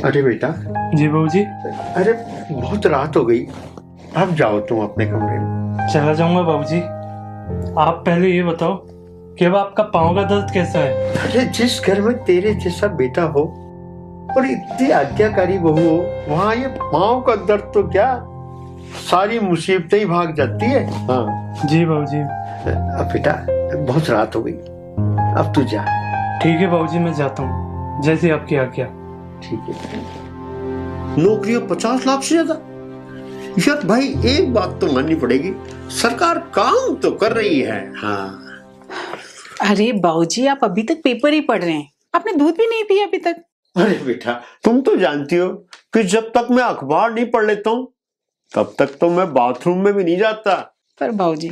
अरे बेटा। जी बाबूजी। अरे बहुत रात हो गई, अब जाओ तुम अपने कमरे में। चला जाऊंगा बाबूजी। आप पहले ये बताओ कि अब आपका पाँव का दर्द कैसा है? अरे जिस घर में तेरे जैसा बेटा हो और इतनी आज्ञाकारी बहू हो, वहाँ ये पाँव का दर्द तो क्या, सारी मुसीबतें ही भाग जाती है। हाँ जी बाबूजी। अब बेटा बहुत रात हो गई, अब तू जा। ठीक है बाबूजी, मैं जाता हूँ, जैसे आपकी आज्ञा। ठीक है। नौकरियां 50 लाख से ज्यादा। यार भाई एक बात तो माननी पड़ेगी, सरकार काम तो कर रही है। हाँ। अरे बाबूजी, आप अभी तक पेपर ही पढ़ रहे हैं, आपने दूध भी नहीं पिया अभी तक। अरे बेटा तुम तो जानती हो कि जब तक मैं अखबार नहीं पढ़ लेता हूँ तब तक तो मैं बाथरूम में भी नहीं जाता। पर बाबूजी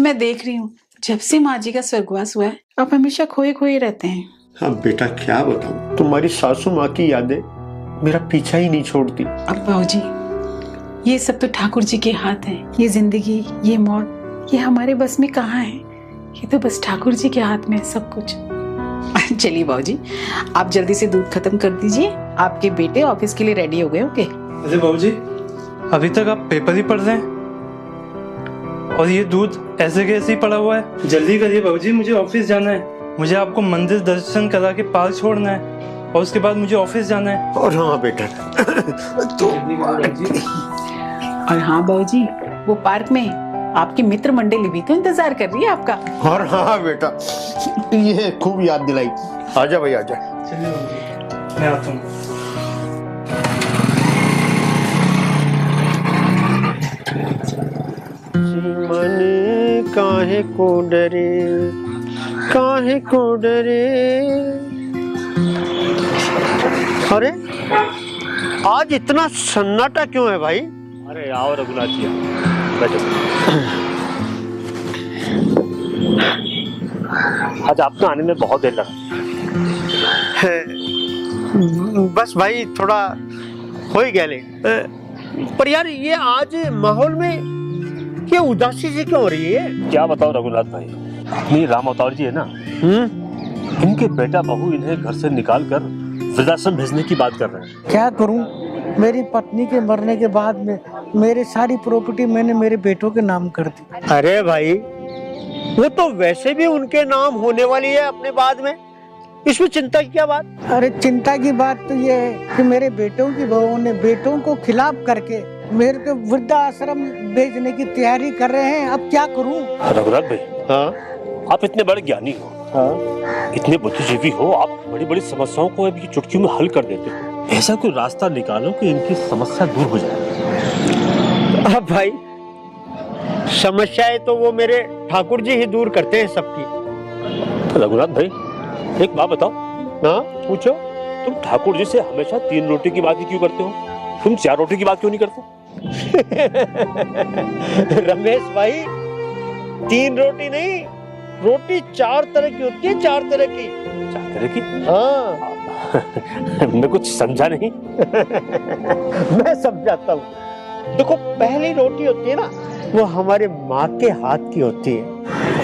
मैं देख रही हूँ, जब से माँ जी का स्वर्गवास हुआ है आप हमेशा खोए खोए रहते हैं। हाँ बेटा क्या बताऊं, तुम्हारी सासू माँ की यादें मेरा पीछा ही नहीं छोड़ती। अब बाबूजी ये सब तो ठाकुर जी के हाथ है, ये जिंदगी ये मौत ये हमारे बस में कहाँ है, ये तो बस ठाकुर जी के हाथ में है सब कुछ। चलिए बाबूजी आप जल्दी से दूध खत्म कर दीजिए, आपके बेटे ऑफिस के लिए रेडी हो गए होंगे। अरे बाबूजी अभी तक आप पेपर ही पढ़ रहे हैं और ये दूध ऐसे कैसे ही पड़ा हुआ है? जल्दी करिए बाबूजी, मुझे ऑफिस जाना है, मुझे आपको मंदिर दर्शन करा के पार्क छोड़ना है और उसके बाद मुझे ऑफिस जाना है। और हाँ बेटा तो और हाँ बाबूजी वो पार्क में आपकी मित्र मंडली भी तो इंतजार कर रही है आपका। और हाँ बेटा ये खूब याद दिलाई। आजा भाई आजा। चलिए बाबूजी मैं आता हूँ। मन काहे को डरे, काहे को डरे। अरे आज इतना सन्नाटा क्यों है भाई? अरे आओ रघुनाथ जी, आज आपके आने में बहुत देर लगा। बस भाई थोड़ा हो ही गया ले। पर यार ये आज माहौल में ये उदासी से क्यों हो रही है? क्या बताओ रघुनाथ भाई, अपनी राम अवतार जी है ना, इनके बेटा बहू इन्हें घर से निकाल कर वृद्धाश्रम भेजने की बात कर रहे हैं। क्या करूं, मेरी पत्नी के मरने के बाद में मेरी सारी प्रॉपर्टी मैंने मेरे बेटों के नाम कर दी। अरे भाई वो तो वैसे भी उनके नाम होने वाली है अपने बाद में, इसमें चिंता की क्या बात? अरे चिंता की बात तो ये है कि मेरे बेटों की बहू ने बेटों को खिलाफ करके मेरे को वृद्धाश्रम भेजने की तैयारी कर रहे हैं। अब क्या करूं? रघुनाथ भाई, हाँ आप इतने बड़े ज्ञानी हो, हाँ इतने बुद्धिजीवी हो, आप बड़ी बड़ी समस्याओं को अभी चुटकियों में हल कर देते हो। ऐसा कोई रास्ता निकालो कि इनकी समस्या दूर हो जाए। अब भाई समस्याएं तो वो मेरे ठाकुर जी ही दूर करते हैं सबकी। तो रघुनाथ भाई एक बात बताओ। हाँ पूछो। तुम ठाकुर जी से हमेशा 3 रोटी की बात ही क्यों करते हो? तुम 4 रोटी की बात क्यों नहीं करते? रमेश भाई 3 रोटी नहीं, रोटी 4 तरह की होती है, 4 तरह की। 4 तरह की? हाँ मैं कुछ समझा नहीं। मैं समझाता हूँ। देखो पहली रोटी होती है ना, वो हमारे माँ के हाथ की होती है,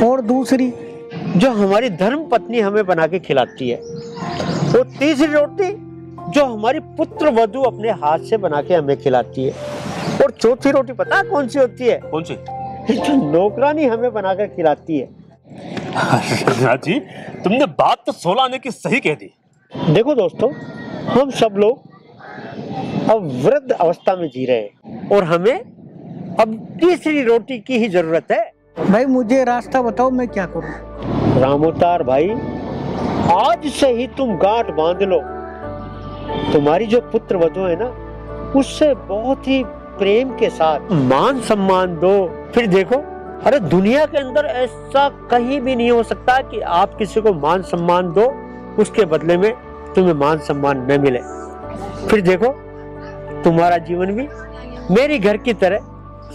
और दूसरी जो हमारी धर्म पत्नी हमें बना के खिलाती है। और तीसरी रोटी जो हमारी पुत्र वधू अपने हाथ से बना के हमें खिलाती है। और चौथी रोटी पता है कौन सी होती है? कौन सी? जो नौकरानी हमें बनाकर खिलाती है। रघुनाथ जी तुमने बात तो 16 आने की सही कह दी। देखो दोस्तों, हम सब लोग अब वृद्ध अवस्था में जी रहे हैं और हमें अब तीसरी रोटी की ही जरूरत है। भाई मुझे रास्ता बताओ, मैं क्या करूं? रामोतार भाई आज से ही तुम गांठ बांध लो। तुम्हारी जो पुत्र वधू है ना, उससे बहुत ही प्रेम के साथ मान सम्मान दो। फिर देखो, अरे दुनिया के अंदर ऐसा कहीं भी नहीं हो सकता कि आप किसी को मान सम्मान दो, उसके बदले में तुम्हें मान सम्मान न मिले। फिर देखो तुम्हारा जीवन भी मेरी घर की तरह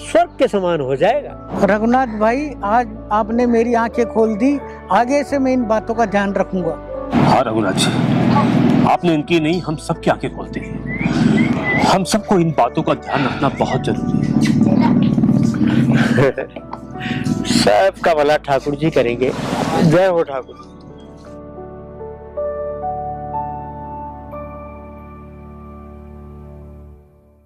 स्वर्ग के समान हो जाएगा। रघुनाथ भाई आज आपने मेरी आंखें खोल दी, आगे से मैं इन बातों का ध्यान रखूंगा। हाँ रघुनाथ जी, आपने इनकी नहीं हम सब की आंखें खोलते हैं। हम सबको इन बातों का ध्यान रखना बहुत जरूरी है। सबका भला ठाकुर जी करेंगे। जय हो ठाकुर।